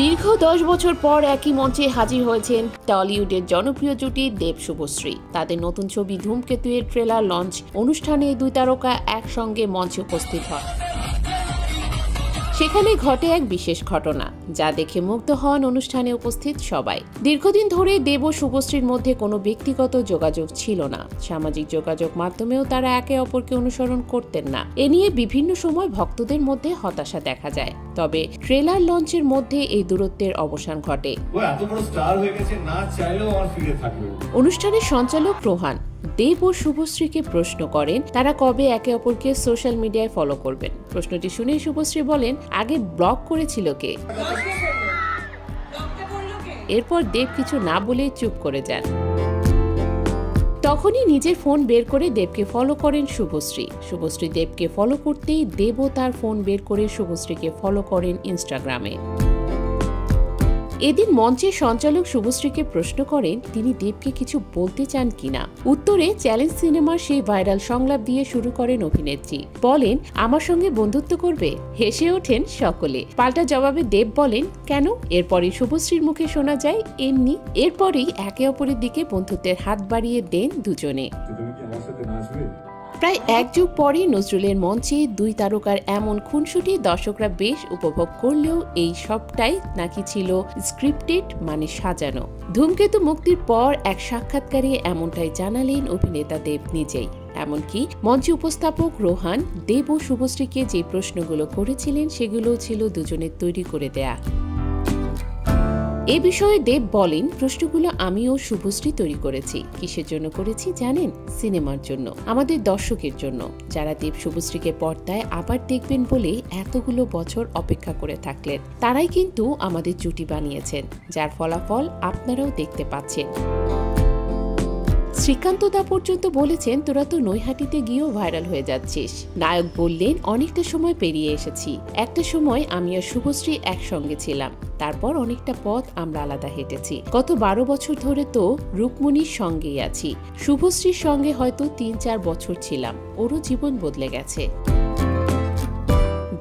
দীর্ঘ 10 বছর পর একই মঞ্চে হাজির হয়েছেন টলিউডের জনপ্রিয় জুটি দেব শুভশ্রী। তাদের নতুন ছবি ধূমকেতু এর ট্রেলার লঞ্চ অনুষ্ঠানে দুই তারকা একসঙ্গে মঞ্চে উপস্থিত হয়। সেখানে ঘটে এক বিশেষ ঘটনা, যা দেখে মুগ্ধ হন অনুষ্ঠানে উপস্থিত সবাই। দীর্ঘদিন ধরে দেব ও শুভশ্রীর মধ্যে কোনো ব্যক্তিগত যোগাযোগ ছিল না। সামাজিক যোগাযোগ মাধ্যমেও তারা একে অপরকে অনুসরণ করতেন না। এ নিয়ে বিভিন্ন সময় ভক্তদের মধ্যে হতাশা দেখা যায়। তবে ট্রেলার লঞ্চের মধ্যে এই দূরত্বের অবসান ঘটে। অনুষ্ঠানের সঞ্চালক রোহান দেব ও শুভশ্রীকে প্রশ্ন করেন তারা কবে একে অপরকে সোশ্যাল মিডিয়ায় ফলো করবেন। প্রশ্নটি শুনে শুভশ্রী বলেন, আগে ব্লক করেছিল কে? এরপর দেব কিছু না বলে চুপ করে যান। তখনই নিজের ফোন বের করে দেবকে ফলো করেন শুভশ্রী। শুভশ্রী দেবকে ফলো করতেই দেবও তার ফোন বের করে শুভশ্রীকে ফলো করেন ইনস্টাগ্রামে। এদিন মঞ্চের সঞ্চালক শুভশ্রীকে প্রশ্ন করেন তিনি দেবকে কিছু বলতে চান কিনা। উত্তরে চ্যালেঞ্জ সিনেমার সেই ভাইরাল সংলাপ দিয়ে শুরু করেন অভিনেত্রী। বলেন, আমার সঙ্গে বন্ধুত্ব করবে? হেসে ওঠেন সকলে। পাল্টা জবাবে দেব বলেন, কেন? এরপরই শুভশ্রীর মুখে শোনা যায়, এমনি। এরপরই একে অপরের দিকে বন্ধুত্বের হাত বাড়িয়ে দেন দুজনে। প্রায় এক যুগ পরে নজরুলের মঞ্চে দুই তারকার এমন খুনসুটি দর্শকরা বেশ উপভোগ করলেও এই সবটাই নাকি ছিল স্ক্রিপ্টেড, মানে সাজানো। ধূমকেতু মুক্তির পর এক সাক্ষাৎকারে এমনটাই জানালেন অভিনেতা দেব নিজেই। এমনকি মঞ্চে উপস্থাপক রোহান দেব ও শুভশ্রীকে যে প্রশ্নগুলো করেছিলেন সেগুলো ছিল দুজনের তৈরি করে দেয়া। এ বিষয়ে দেব বলেন, প্রশ্নগুলো আমি ও শুভশ্রী তৈরি করেছি। কিসের জন্য করেছি জানেন? সিনেমার জন্য, আমাদের দর্শকের জন্য, যারা দেব শুভশ্রীকে পর্দায় আবার দেখবেন বলে এতগুলো বছর অপেক্ষা করে থাকলেন। তারাই কিন্তু আমাদের জুটি বানিয়েছেন, যার ফলাফল আপনারাও দেখতে পাচ্ছেন। শ্রীকান্ত দা পর্যন্ত বলেছেন, তোরা তো নৈহাটিতে গিয়েও ভাইরাল হয়ে যাচ্ছিস। নায়ক বললেন, অনেকটা সময় পেরিয়ে এসেছি। একটা সময় আমি আর শুভশ্রী একসঙ্গে ছিলাম, তারপর অনেকটা পথ আমরা আলাদা হেঁটেছি। গত 12 বছর ধরে তো রুকমণির সঙ্গেই আছি। শুভশ্রীর সঙ্গে হয়তো 3-4 বছর ছিলাম, ওরও জীবন বদলে গেছে।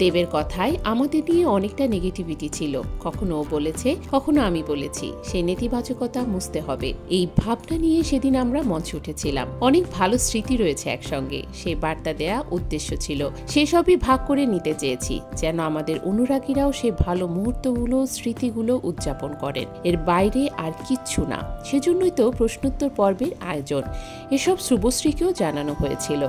দেবের কথায় আমাদের নিয়ে অনেকটা নেগেটিভিটি ছিল, কখনো ও বলেছে, কখনো আমি বলেছি। সেই নেতিবাচকতা মুছতে হবে, এই ভাবনা নিয়ে সেদিন আমরা মঞ্চে উঠেছিলাম। অনেক ভালো স্মৃতি রয়েছে একসঙ্গে, সেই বার্তা দেয়া উদ্দেশ্য ছিল। সেসবই ভাগ করে নিতে চেয়েছি, যেন আমাদের অনুরাগীরাও সেই ভালো মুহূর্তগুলো, স্মৃতিগুলো উদযাপন করেন। এর বাইরে আর কিচ্ছু না। সেজন্যই তো প্রশ্নোত্তর পর্বের আয়োজন। এসব শুভশ্রীকেও জানানো হয়েছিল।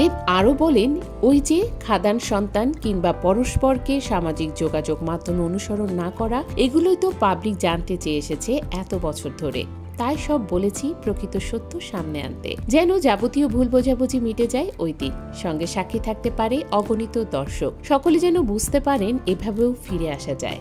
দেব আরও বলেন, ওই যে খাদান সন্তান কিংবা পরস্পরকে সামাজিক যোগাযোগ মাধ্যমে অনুসরণ না করা, এগুলোই তো পাবলিক জানতে চেয়ে এসেছে এত বছর ধরে। তাই সব বলেছি প্রকৃত সত্য সামনে আনতে, যেন যাবতীয় ভুল বোঝাবুঝি মিটে যায় ওই দিন। সঙ্গে সাক্ষী থাকতে পারে অগণিত দর্শক, সকলে যেন বুঝতে পারেন এভাবেও ফিরে আসা যায়।